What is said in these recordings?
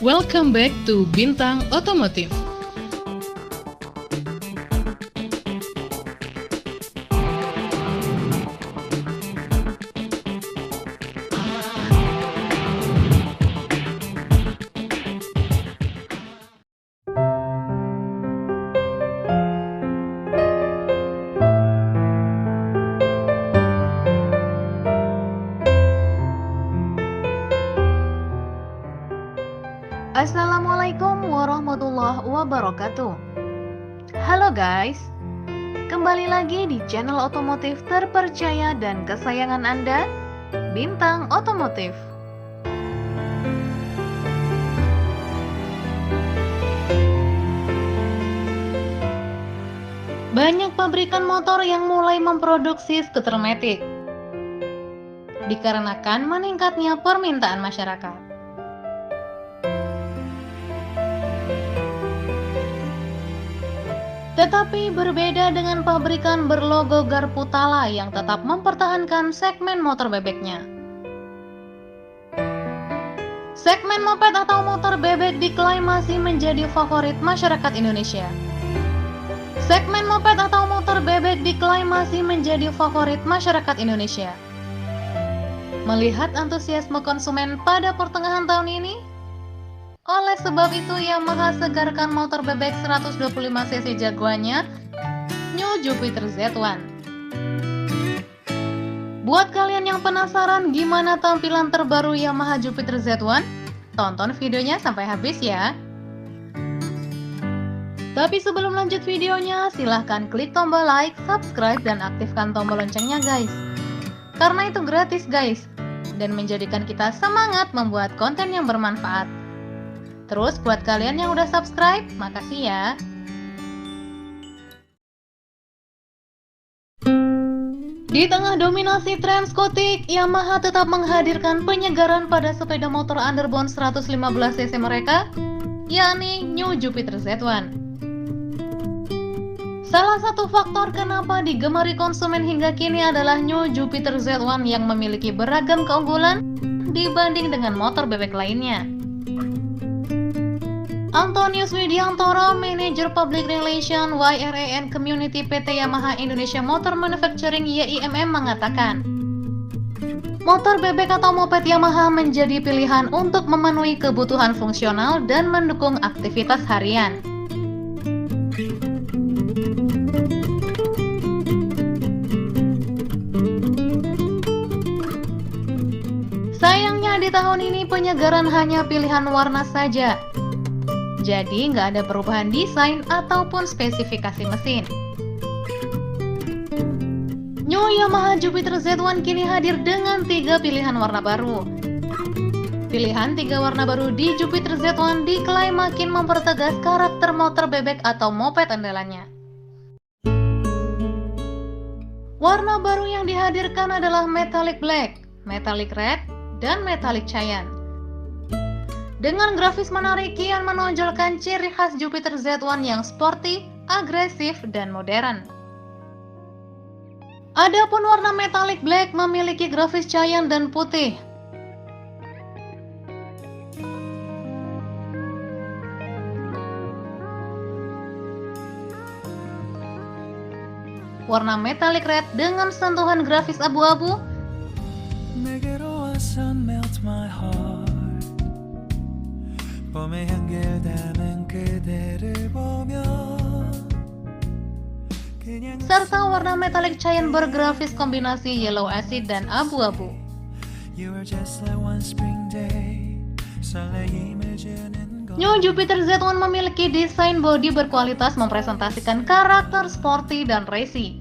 Welcome back to Bintang Otomotif. Assalamualaikum warahmatullahi wabarakatuh. Halo guys, kembali lagi di channel otomotif terpercaya dan kesayangan Anda, Bintang Otomotif. Banyak pabrikan motor yang mulai memproduksi skuter matic dikarenakan meningkatnya permintaan masyarakat. Tetapi berbeda dengan pabrikan berlogo garpu Tala yang tetap mempertahankan segmen motor bebeknya. Segmen moped atau motor bebek diklaim masih menjadi favorit masyarakat Indonesia. Segmen moped atau motor bebek diklaim masih menjadi favorit masyarakat Indonesia. Melihat antusiasme konsumen pada pertengahan tahun ini, oleh sebab itu Yamaha segarkan motor bebek 125cc jagoannya, New Jupiter Z1. Buat kalian yang penasaran gimana tampilan terbaru Yamaha Jupiter Z1, tonton videonya sampai habis ya. Tapi sebelum lanjut videonya, silahkan klik tombol like, subscribe, dan aktifkan tombol loncengnya guys. Karena itu gratis guys, dan menjadikan kita semangat membuat konten yang bermanfaat. Terus buat kalian yang udah subscribe, makasih ya. Di tengah dominasi tren skotik, Yamaha tetap menghadirkan penyegaran pada sepeda motor underbone 115cc mereka, yakni New Jupiter Z1. Salah satu faktor kenapa digemari konsumen hingga kini adalah New Jupiter Z1 yang memiliki beragam keunggulan dibanding dengan motor bebek lainnya. Antonius Widiantoro, Manager Public Relation YRA and Community PT Yamaha Indonesia Motor Manufacturing YIMM mengatakan, motor bebek atau moped Yamaha menjadi pilihan untuk memenuhi kebutuhan fungsional dan mendukung aktivitas harian. Sayangnya di tahun ini penyegaran hanya pilihan warna saja. Jadi nggak ada perubahan desain ataupun spesifikasi mesin. New Yamaha Jupiter Z1 kini hadir dengan 3 pilihan warna baru. Pilihan 3 warna baru di Jupiter Z1 diklaim makin mempertegas karakter motor bebek atau moped andalannya. Warna baru yang dihadirkan adalah Metallic Black, Metallic Red, dan Metallic Cyan. Dengan grafis menarik kian menonjolkan ciri khas Jupiter Z1 yang sporty, agresif, dan modern. Adapun warna metallic black memiliki grafis cyan dan putih. Warna metallic red dengan sentuhan grafis abu-abu. Serta warna metallic cyan bergrafis kombinasi yellow acid dan abu-abu. New Jupiter Z1 memiliki desain bodi berkualitas mempresentasikan karakter sporty dan racy,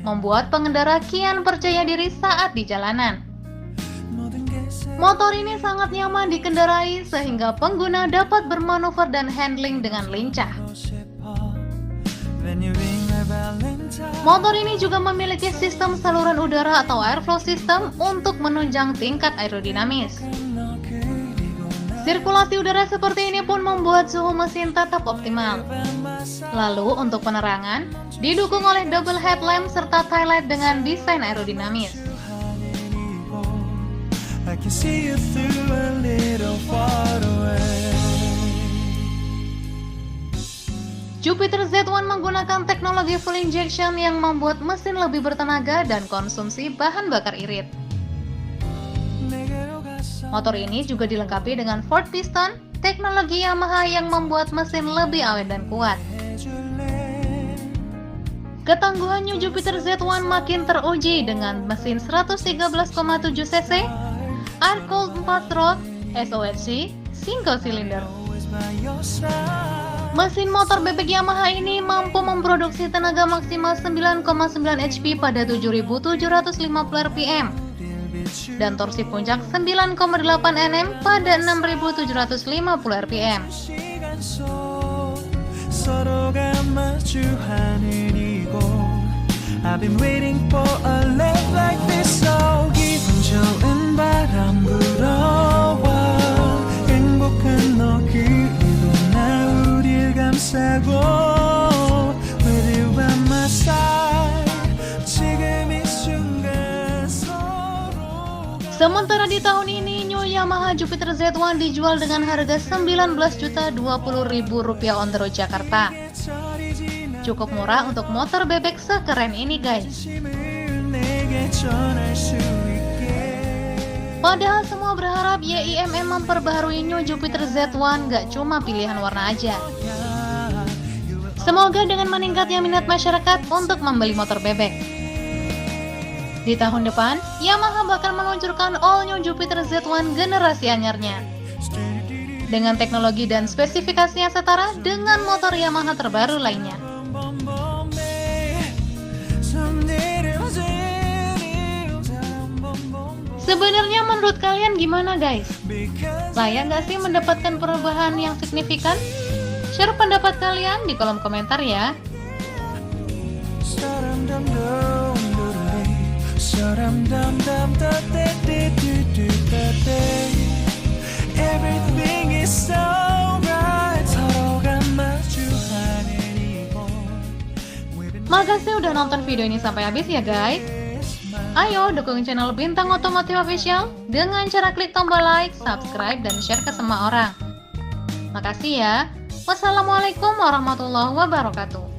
membuat pengendara kian percaya diri saat di jalanan. Motor ini sangat nyaman dikendarai sehingga pengguna dapat bermanuver dan handling dengan lincah. Motor ini juga memiliki sistem saluran udara atau airflow system untuk menunjang tingkat aerodinamis. Sirkulasi udara seperti ini pun membuat suhu mesin tetap optimal. Lalu untuk penerangan, didukung oleh double headlamp serta taillight dengan desain aerodinamis. I can see you through a little far away. Jupiter Z1 menggunakan teknologi full injection yang membuat mesin lebih bertenaga dan konsumsi bahan bakar irit. Motor ini juga dilengkapi dengan 4 piston, teknologi Yamaha yang membuat mesin lebih awet dan kuat. Ketangguhan New Jupiter Z1 makin teruji dengan mesin 113,7 cc, air-cooled 4 stroke, SOHC, single cylinder. Mesin motor bebek Yamaha ini mampu memproduksi tenaga maksimal 9,9 HP pada 7.750 rpm dan torsi puncak 9,8 Nm pada 6.750 rpm. I've been waiting for a love like this. So 기분 좋은 바람 불어와 행복한 너 그리고 나 우릴 감싸고 With you by my side 지금 이 순간 서로가. Sementara di tahun ini New Yamaha Jupiter Z1 dijual dengan harga Rp19.020.000 on the road Jakarta. Cukup murah untuk motor bebek sekeren ini guys. Padahal semua berharap YIMM memperbaharui New Jupiter Z1 gak cuma pilihan warna aja. Semoga dengan meningkatnya minat masyarakat untuk membeli motor bebek, di tahun depan Yamaha bakal meluncurkan all new Jupiter Z1 generasi anyarnya dengan teknologi dan spesifikasinya setara dengan motor Yamaha terbaru lainnya. Sebenarnya menurut kalian gimana guys? Layak gak sih mendapatkan perubahan yang signifikan? Share pendapat kalian di kolom komentar ya. Makasih udah nonton video ini sampai habis ya guys. Ayo dukung channel Bintang Otomotif Official dengan cara klik tombol like, subscribe, dan share ke semua orang. Makasih ya. Wassalamualaikum warahmatullahi wabarakatuh.